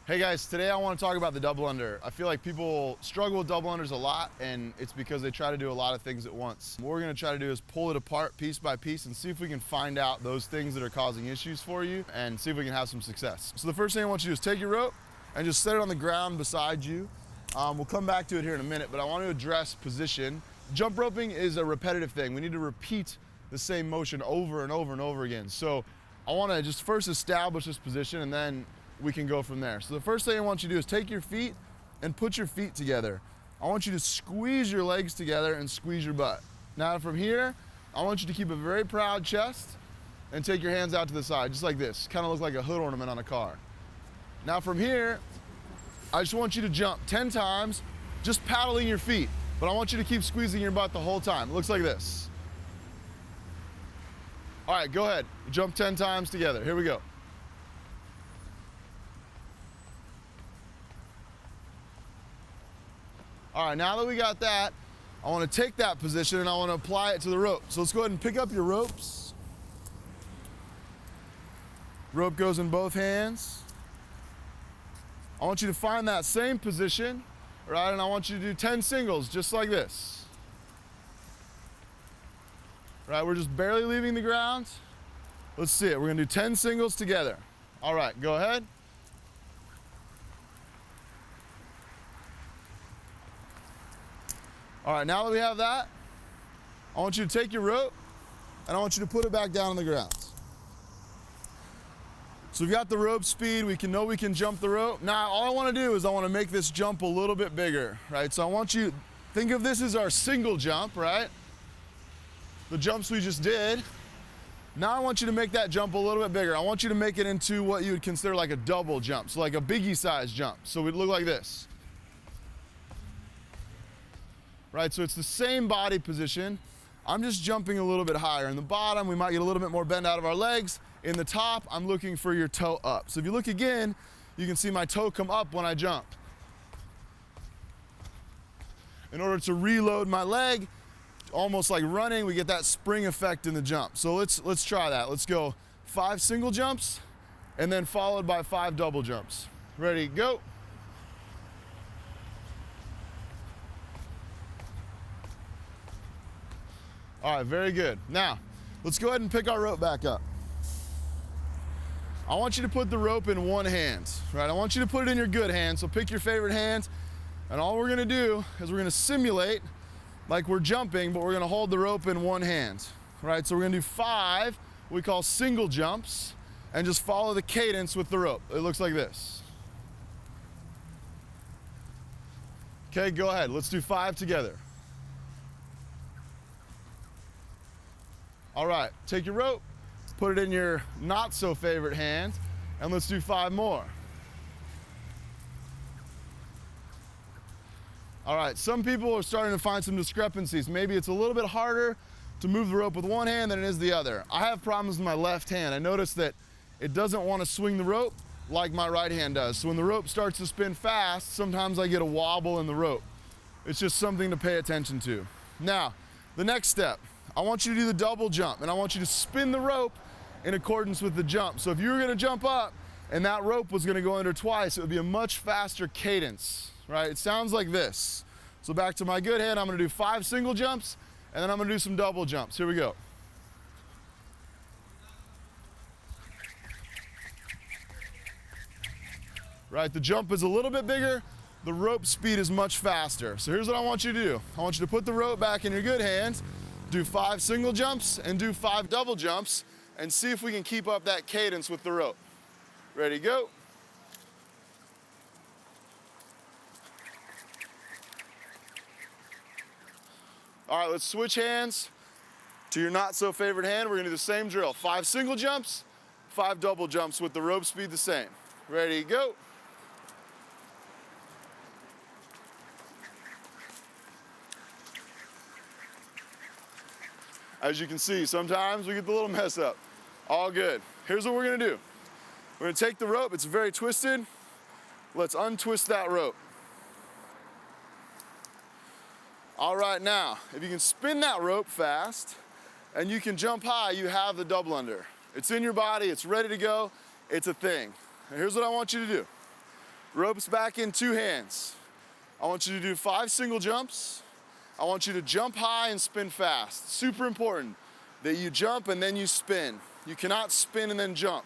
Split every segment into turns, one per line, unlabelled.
Hey guys, today I want to talk about the double under. I feel like people struggle with double unders a lot, and it's because they try to do a lot of things at once. What we're going to try to do is pull it apart piece by piece and see if we can find out those things that are causing issues for you and see if we can have some success. So the first thing I want you to do is take your rope and just set it on the ground beside you. We'll come back to it here in a minute, but I want to address position. Jump roping is a repetitive thing. We need to repeat the same motion over and over and over again. So I want to just first establish this position, and then we can go from there. So the first thing I want you to do is take your feet and put your feet together. I want you to squeeze your legs together and squeeze your butt. Now from here, I want you to keep a very proud chest and take your hands out to the side, just like this. Kind of look like a hood ornament on a car. Now from here, I just want you to jump 10 times, just paddling your feet, but I want you to keep squeezing your butt the whole time. It looks like this. All right, go ahead. Jump 10 times together. Here we go. All right, now that we got that, I want to take that position and I want to apply it to the rope. So let's go ahead and pick up your ropes. Rope goes in both hands. I want you to find that same position, right? And I want you to do 10 singles, just like this. Right, we're just barely leaving the ground. Let's see it. We're gonna do 10 singles together. All right, go ahead. All right, now that we have that, I want you to take your rope and I want you to put it back down on the ground. So we've got the rope speed, we can jump the rope. Now all I want to do is I want to make this jump a little bit bigger, right? So I want you, think of this as our single jump, right? The jumps we just did. Now I want you to make that jump a little bit bigger. I want you to make it into what you would consider like a double jump, so like a biggie size jump. So it would look like this. Right, so it's the same body position. I'm just jumping a little bit higher. In the bottom, we might get a little bit more bend out of our legs. In the top, I'm looking for your toe up. So if you look again, you can see my toe come up when I jump. In order to reload my leg, almost like running, we get that spring effect in the jump. So let's try that. Let's go 5 single jumps and then followed by 5 double jumps. Ready, go. All right, very good. Now, let's go ahead and pick our rope back up. I want you to put the rope in one hand, right? I want you to put it in your good hand, so pick your favorite hand, and all we're gonna do is we're gonna simulate like we're jumping, but we're gonna hold the rope in one hand, right? So we're gonna do 5, what we call single jumps, and just follow the cadence with the rope. It looks like this. Okay, go ahead, let's do 5 together. All right, take your rope, put it in your not so favorite hand, and let's do 5 more. All right, some people are starting to find some discrepancies. Maybe it's a little bit harder to move the rope with one hand than it is the other. I have problems with my left hand. I notice that it doesn't want to swing the rope like my right hand does. So when the rope starts to spin fast, sometimes I get a wobble in the rope. It's just something to pay attention to. Now, the next step. I want you to do the double jump, and I want you to spin the rope in accordance with the jump. So if you were gonna jump up and that rope was gonna go under twice, it would be a much faster cadence, right? It sounds like this. So back to my good hand, I'm gonna do 5 single jumps, and then I'm gonna do some double jumps. Here we go. Right, the jump is a little bit bigger, the rope speed is much faster. So here's what I want you to do. I want you to put the rope back in your good hand, do 5 single jumps and do 5 double jumps and see if we can keep up that cadence with the rope. Ready, go. All right, let's switch hands to your not so favorite hand. We're gonna do the same drill. 5 single jumps, 5 double jumps with the rope speed the same. Ready, go. As you can see, sometimes we get the little mess up. All good. Here's what we're gonna do. We're gonna take the rope, it's very twisted. Let's untwist that rope. All right, now, if you can spin that rope fast and you can jump high, you have the double under. It's in your body, it's ready to go, it's a thing. And here's what I want you to do. Ropes back in 2 hands. I want you to do 5 single jumps. I want you to jump high and spin fast. Super important that you jump and then you spin. You cannot spin and then jump.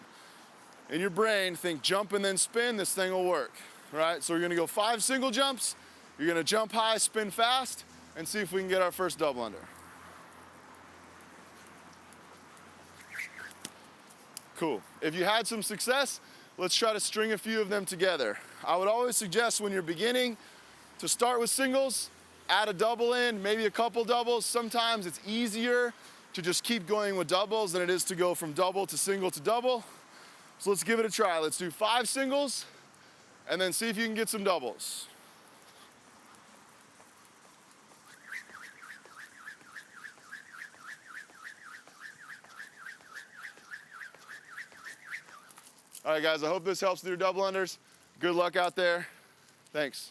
In your brain, think jump and then spin, this thing will work, right? So we're gonna go 5 single jumps, you're gonna jump high, spin fast, and see if we can get our first double under. Cool. If you had some success, let's try to string a few of them together. I would always suggest when you're beginning to start with singles, add a double in, maybe a couple doubles. Sometimes it's easier to just keep going with doubles than it is to go from double to single to double. So let's give it a try. Let's do 5 singles and then see if you can get some doubles. All right, guys, I hope this helps with your double unders. Good luck out there. Thanks.